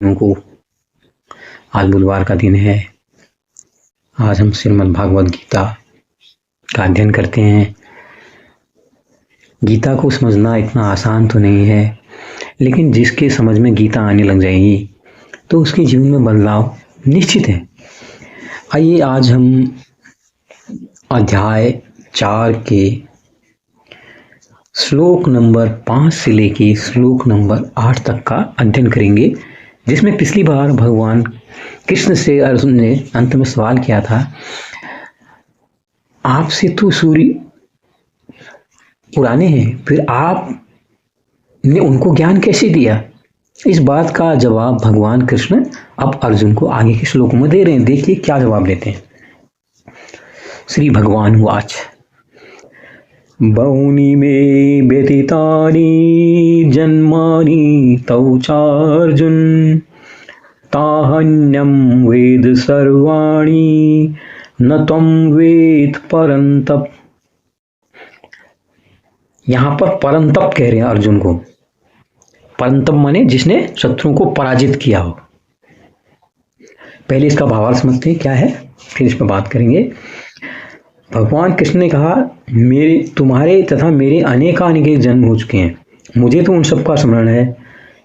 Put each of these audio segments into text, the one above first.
को आज बुधवार का दिन है। आज हम श्रीमद् भागवत गीता का अध्ययन करते हैं। गीता को समझना इतना आसान तो नहीं है, लेकिन जिसके समझ में गीता आने लग जाएगी तो उसके जीवन में बदलाव निश्चित है। आइए आज हम अध्याय 4 के श्लोक नंबर 5 से लेके श्लोक नंबर 8 तक का अध्ययन करेंगे, जिसमें पिछली बार भगवान कृष्ण से अर्जुन ने अंत में सवाल किया था, आपसे तो सूर्य पुराने हैं, फिर आपने उनको ज्ञान कैसे दिया? इस बात का जवाब भगवान कृष्ण अब अर्जुन को आगे के श्लोकों में दे रहे हैं। देखिए क्या जवाब देते हैं। श्री भगवान वाच बहूनि मे व्यतीतानि जन्मानि तौ चार्जुन ताहन्यं वेद सर्वाणि न त्वं वेद परंतप। यहाँ पर परंतप कह रहे हैं अर्जुन को। परंतप माने जिसने शत्रुओं को पराजित किया हो। पहले इसका भावार्थ समझते हैं क्या है, फिर इस पर बात करेंगे। भगवान कृष्ण ने कहा, मेरे तुम्हारे तथा मेरे अनेकानेक जन्म हो चुके हैं, मुझे तो उन सबका स्मरण है,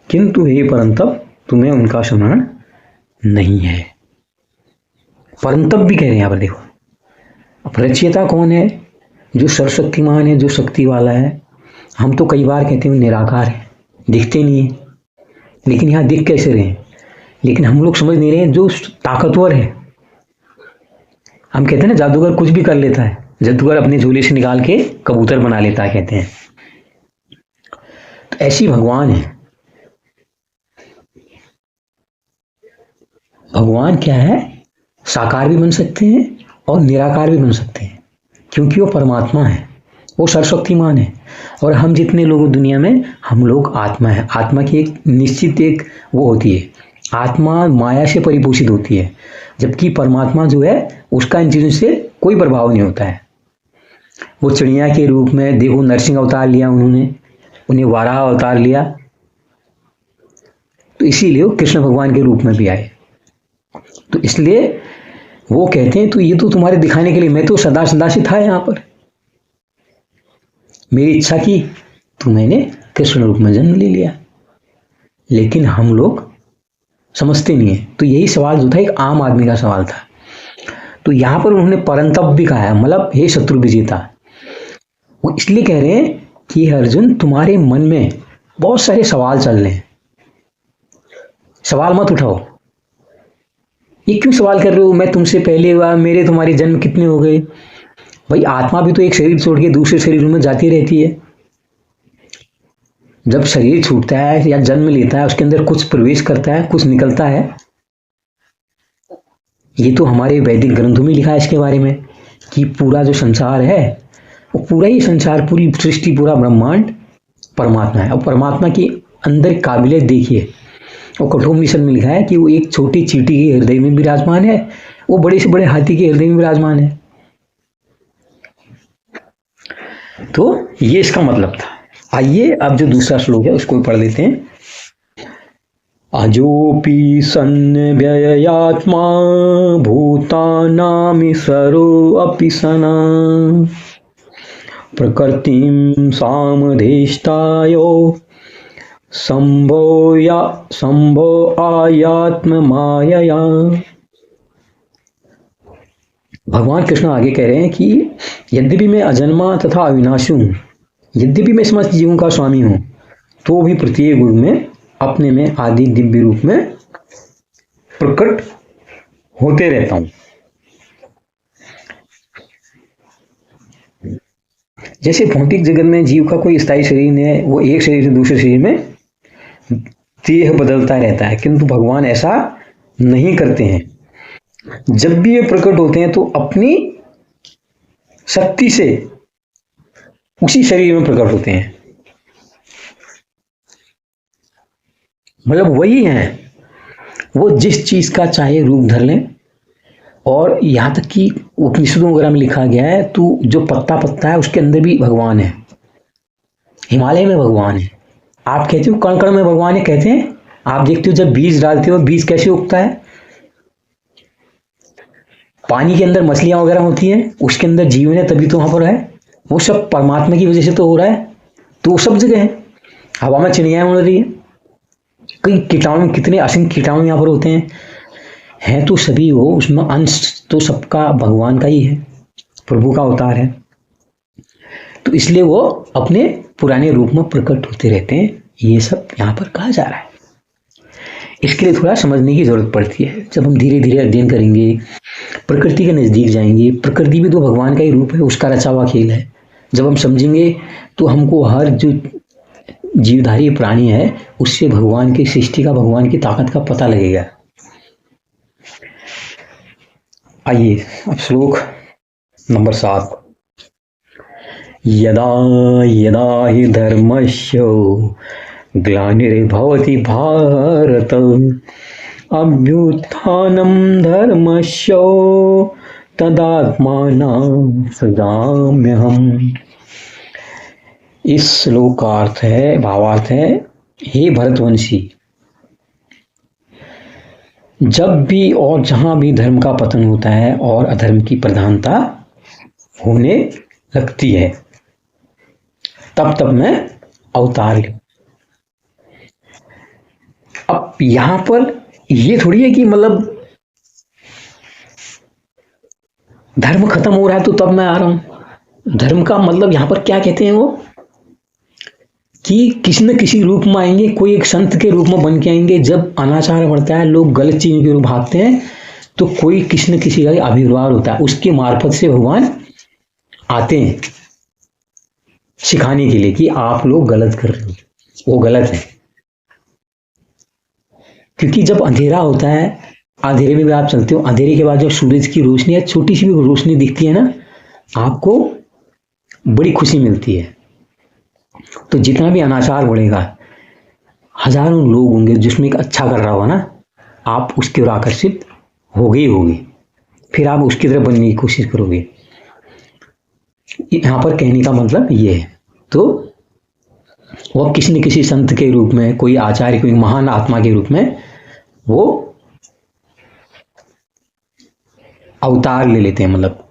किंतु हे परंतप तुम्हें उनका स्मरण नहीं है। परंतप भी कह रहे हैं यहाँ पर। देखो, अब रचयिता कौन है? जो सर्वशक्तिमान है, जो शक्ति वाला है। हम तो कई बार कहते हैं निराकार है, दिखते नहीं है, लेकिन यहाँ दिख कैसे रहे हैं? लेकिन हम लोग समझ नहीं रहे हैं जो ताकतवर है। हम कहते हैं ना जादूगर कुछ भी कर लेता है, जादूगर अपने झोले से निकाल के कबूतर बना लेता है, कहते हैं। तो ऐसी भगवान है। भगवान क्या है? साकार भी बन सकते हैं और निराकार भी बन सकते हैं, क्योंकि वो परमात्मा है, वो सर्वशक्तिमान है। और हम जितने लोग दुनिया में, हम लोग आत्मा है। आत्मा की एक निश्चित एक वो होती है, आत्मा माया से परिपोषित होती है, जबकि परमात्मा जो है उसका इन चीज़ों से कोई प्रभाव नहीं होता है। वो चिड़िया के रूप में, देखो नरसिंह अवतार लिया उन्होंने, उन्हें वाराह अवतार लिया, तो इसीलिए वो कृष्ण भगवान के रूप में भी आए। तो इसलिए वो कहते हैं, तो ये तो तुम्हारे दिखाने के लिए, मैं तो सदा सदा से था यहाँ पर, मेरी इच्छा की तो मैंने कृष्ण रूप में जन्म ले लिया। लेकिन हम लोग समझते नहीं है। तो यही सवाल जो था एक आम आदमी का सवाल था। तो यहाँ पर उन्होंने परंतप भी कहा है, मतलब हे शत्रु विजेता। वो इसलिए कह रहे हैं कि अर्जुन तुम्हारे मन में बहुत सारे सवाल चल रहे हैं, सवाल मत उठाओ। ये क्यों सवाल कर रहे हो? मैं तुमसे पहले हुआ, मेरे तुम्हारे जन्म कितने हो गए? भाई आत्मा भी तो एक शरीर छोड़ के दूसरे शरीरों में जाती रहती है। जब शरीर छूटता है या जन्म लेता है, उसके अंदर कुछ प्रवेश करता है, कुछ निकलता है। ये तो हमारे वैदिक ग्रंथों में लिखा है इसके बारे में कि पूरा जो संसार है, वो पूरा ही संसार, पूरी सृष्टि, पूरा ब्रह्मांड परमात्मा है। और परमात्मा की अंदर काबिलियत देखिए, वो कठोपनिषद में लिखा है कि वो एक छोटी चींटी के हृदय में विराजमान है, वो बड़े से बड़े हाथी के हृदय में विराजमान है। तो ये इसका मतलब था। आइए अब जो दूसरा श्लोक है उसको पढ़ लेते हैं। अजोपि सन् व्ययात्मा भूतानामीश्वरोऽपि सना प्रकृतिं सामधिष्ठायो संभो आयात्म मायया। भगवान कृष्ण आगे कह रहे हैं कि यद्यपि मैं अजन्मा तथा अविनाशी हूँ, यद्यपि मैं समस्त जीवों का स्वामी हूँ, तो भी प्रत्येक युग में अपने में आदि दिव्य रूप में प्रकट होते रहता हूँ। जैसे भौतिक जगत में जीव का कोई स्थायी शरीर नहीं है, वो एक शरीर से दूसरे शरीर में देह बदलता रहता है, किंतु भगवान ऐसा नहीं करते हैं। जब भी ये प्रकट होते हैं तो अपनी शक्ति से उसी शरीर में प्रकट होते हैं। मतलब वही हैं, वो जिस चीज का चाहे रूप धर लें। और यहाँ तक कि उपनिषदों वगैरह में लिखा गया है, तो जो पत्ता पत्ता है उसके अंदर भी भगवान है, हिमालय में भगवान है। आप कहते हो कण कण में भगवान है, कहते हैं आप देखते हो जब बीज डालते हो बीज कैसे उगता है, पानी के अंदर मछलियां वगैरह होती हैं, उसके अंदर जीवन है तभी तो वहां पर है। वो सब परमात्मा की वजह से तो हो रहा है। तो वो सब जगह है, हवा में चिड़ियाएं उड़ रही है, कई कीटाणु, कितने असंख्य कीटाणु यहाँ पर होते हैं तो सभी वो, उसमें अंश तो सबका भगवान का ही है, प्रभु का अवतार है। तो इसलिए वो अपने पुराने रूप में प्रकट होते रहते हैं, ये सब यहाँ पर कहा जा रहा है। इसके लिए थोड़ा समझने की जरूरत पड़ती है। जब हम धीरे धीरे अध्ययन करेंगे, प्रकृति के नजदीक जाएंगे, प्रकृति भी तो भगवान का ही रूप है, उसका रचा हुआ खेल है। जब हम समझेंगे तो हमको हर जो जीवधारी प्राणी है उससे भगवान की सृष्टि का, भगवान की ताकत का पता लगेगा। आइए अब श्लोक नंबर 7। यदा यदा हि धर्मस्य ग्लानिर्भवति भारत अभ्युत्थानं धर्मस्य तदात्मानं सृजाम्यहम्। इस श्लोक का अर्थ है, भावार्थ है, हे भरतवंशी, जब भी और जहां भी धर्म का पतन होता है और अधर्म की प्रधानता होने लगती है, तब तब मैं अवतार लूं। अब यहां पर ये थोड़ी है कि मतलब धर्म खत्म हो रहा है तो तब मैं आ रहा हूं। धर्म का मतलब यहां पर क्या कहते हैं वो, कि किसी न किसी रूप में आएंगे, कोई एक संत के रूप में बन के आएंगे। जब अनाचार बढ़ता है, लोग गलत चीजों की ओर भागते हैं, तो कोई किसी न किसी का आविर्भाव होता है, उसके मार्फत से भगवान आते हैं सिखाने के लिए कि आप लोग गलत कर रहे हो, वो गलत है। क्योंकि जब अंधेरा होता है, अंधेरे में भी आप चलते हो, अंधेरे के बाद जब सूरज की रोशनी या छोटी सी भी रोशनी दिखती है ना, आपको बड़ी खुशी मिलती है। तो जितना भी अनाचार बढ़ेगा, हजारों लोग होंगे जिसमें एक अच्छा कर रहा होगा ना, आप उसकी ओर आकर्षित होगे ही होगे, फिर आप उसकी तरफ बनने की कोशिश करोगे। यहां पर कहने का मतलब ये है। तो वो किसी न किसी संत के रूप में, कोई आचार्य, कोई महान आत्मा के रूप में वो अवतार ले लेते हैं। मतलब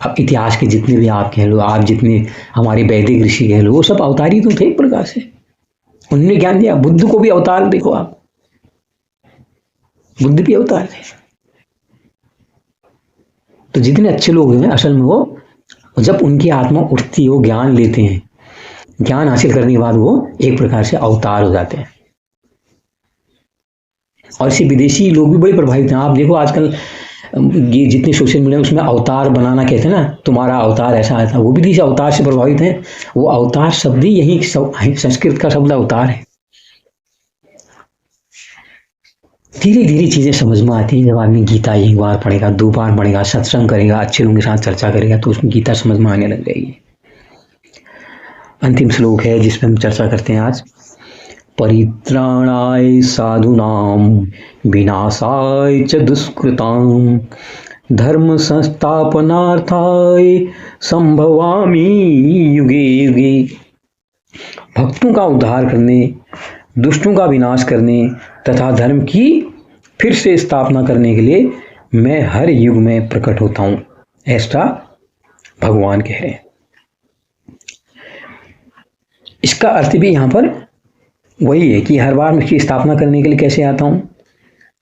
अब इतिहास के जितने भी आप कह लो, आप जितने हमारे वैदिक ऋषि कह लो, वो सब अवतारी तो थे एक प्रकार से, उन्होंने ज्ञान दिया। बुद्ध को भी अवतार देखो आप, बुद्ध भी अवतार थे। तो जितने अच्छे लोग हैं असल में वो, जब उनकी आत्मा उठती है, वो ज्ञान लेते हैं, ज्ञान हासिल करने के बाद वो एक प्रकार से अवतार हो जाते हैं। और इसे विदेशी लोग भी बड़े प्रभावित हैं। आप देखो आजकल ये जितने सोशल मीडिया उसमें अवतार बनाना कहते हैं ना, तुम्हारा अवतार ऐसा आया था, वो भी इस अवतार से प्रभावित हैं। वो अवतार शब्द ही यही संस्कृत का शब्द अवतार है। धीरे धीरे चीजें समझ में आती हैं। जब आदमी गीता एक बार पढ़ेगा, 2 बार पढ़ेगा, सत्संग करेगा, अच्छे लोगों के साथ चर्चा करेगा, तो उसमें गीता समझ में आने लग जाएगी। अंतिम श्लोक है जिसमें हम चर्चा करते हैं आज। परित्राणाय साधूनां विनाशाय च दुष्कृतां धर्म संस्थापनार्थाय संभवामि युगे युगे। भक्तों का उद्धार करने, दुष्टों का विनाश करने तथा धर्म की फिर से स्थापना करने के लिए मैं हर युग में प्रकट होता हूं, ऐसा भगवान कह रहे हैं। इसका अर्थ भी यहां पर वही है कि हर बार मैं इसकी स्थापना करने के लिए कैसे आता हूं,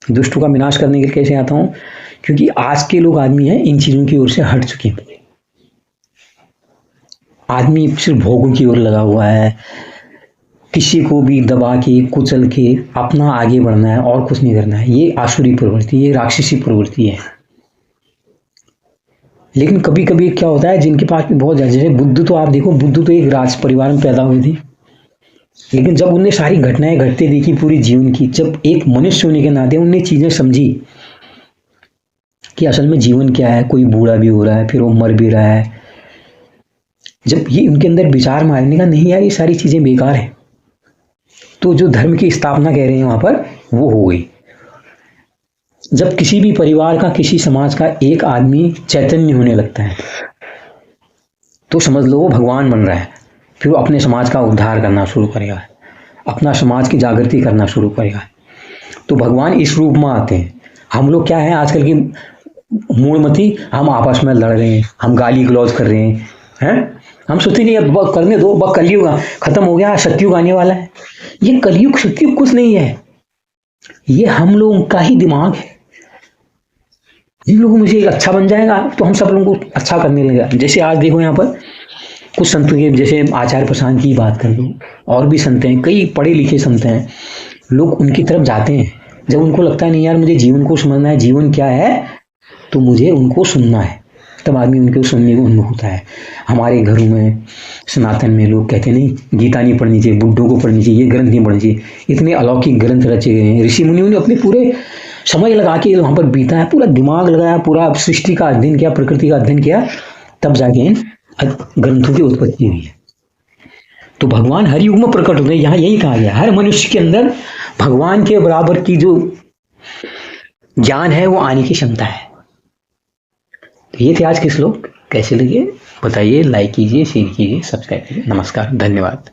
दुष्टों का विनाश करने के लिए कैसे आता हूं। क्योंकि आज के लोग आदमी हैं इन चीजों की ओर से हट चुके हैं। आदमी सिर्फ भोगों की ओर लगा हुआ है, किसी को भी दबा के कुचल के अपना आगे बढ़ना है और कुछ नहीं करना है। ये आसुरी प्रवृत्ति, ये राक्षसी प्रवृत्ति है। लेकिन कभी कभी क्या होता है, जिनके पास भी बहुत ज्यादा, जैसे बुद्ध, तो आप देखो बुद्ध तो एक राज परिवार में पैदा हुए थे, लेकिन जब उनने सारी घटनाएं घटते देखी पूरी जीवन की, जब एक मनुष्य होने के नाते उनने चीजें समझी कि असल में जीवन क्या है, कोई बूढ़ा भी हो रहा है, फिर वो मर भी रहा है, जब ये उनके अंदर विचार मारने का नहीं यार ये सारी चीजें बेकार है, तो जो धर्म की स्थापना कह रहे हैं वहां पर वो हो गई। जब किसी भी परिवार का, किसी समाज का एक आदमी चैतन्य होने लगता है, तो समझ लो वो भगवान बन रहा है। फिर वो अपने समाज का उद्धार करना शुरू करेगा, अपना समाज की जागृति करना शुरू करेगा। तो भगवान इस रूप में आते हैं। हम लोग क्या है आजकल की मूढ़मती, हम आपस में लड़ रहे हैं, हम गाली गलौज कर रहे हैं। हम सोचते नहीं अब करने दो, अब कलयुग खत्म हो गया, सतयुग आने वाला है। ये कलयुग सतयुग कुछ नहीं है, ये हम लोगों का ही दिमाग है। जिन लोगों मुझे अच्छा बन जाएगा तो हम सब लोगों को अच्छा करने लगेगा। जैसे आज देखो यहाँ पर कुछ संतों के, जैसे आचार्य प्रशांत की बात कर लो, और भी संत हैं, कई पढ़े लिखे संत हैं, लोग उनकी तरफ जाते हैं। जब उनको लगता है नहीं यार मुझे जीवन को समझना है, जीवन क्या है, तो मुझे उनको सुनना है, तब आदमी उनको सुनने को उन्मुख होता है। हमारे घरों में सनातन में लोग कहते नहीं गीता नहीं पढ़नी चाहिए, बुड्ढों को पढ़नी चाहिए, ये ग्रंथ नहीं पढ़नी चाहिए। इतने अलौकिक ग्रंथ रचे गए हैं, ऋषि मुनियों ने अपने पूरे समय लगा के वहाँ पर बीता है, पूरा दिमाग लगाया, पूरा सृष्टि का अध्ययन किया, प्रकृति का अध्ययन किया, तब जाके इन ग्रंथों की उत्पत्ति हुई है। तो भगवान हर युग में प्रकट होते हैं। यहाँ यही कहा गया, हर मनुष्य के अंदर भगवान के बराबर की जो ज्ञान है वो आने की क्षमता है। तो ये थे आज के श्लोक, कैसे लगे बताइए, लाइक कीजिए, शेयर कीजिए, सब्सक्राइब कीजिए। नमस्कार, धन्यवाद।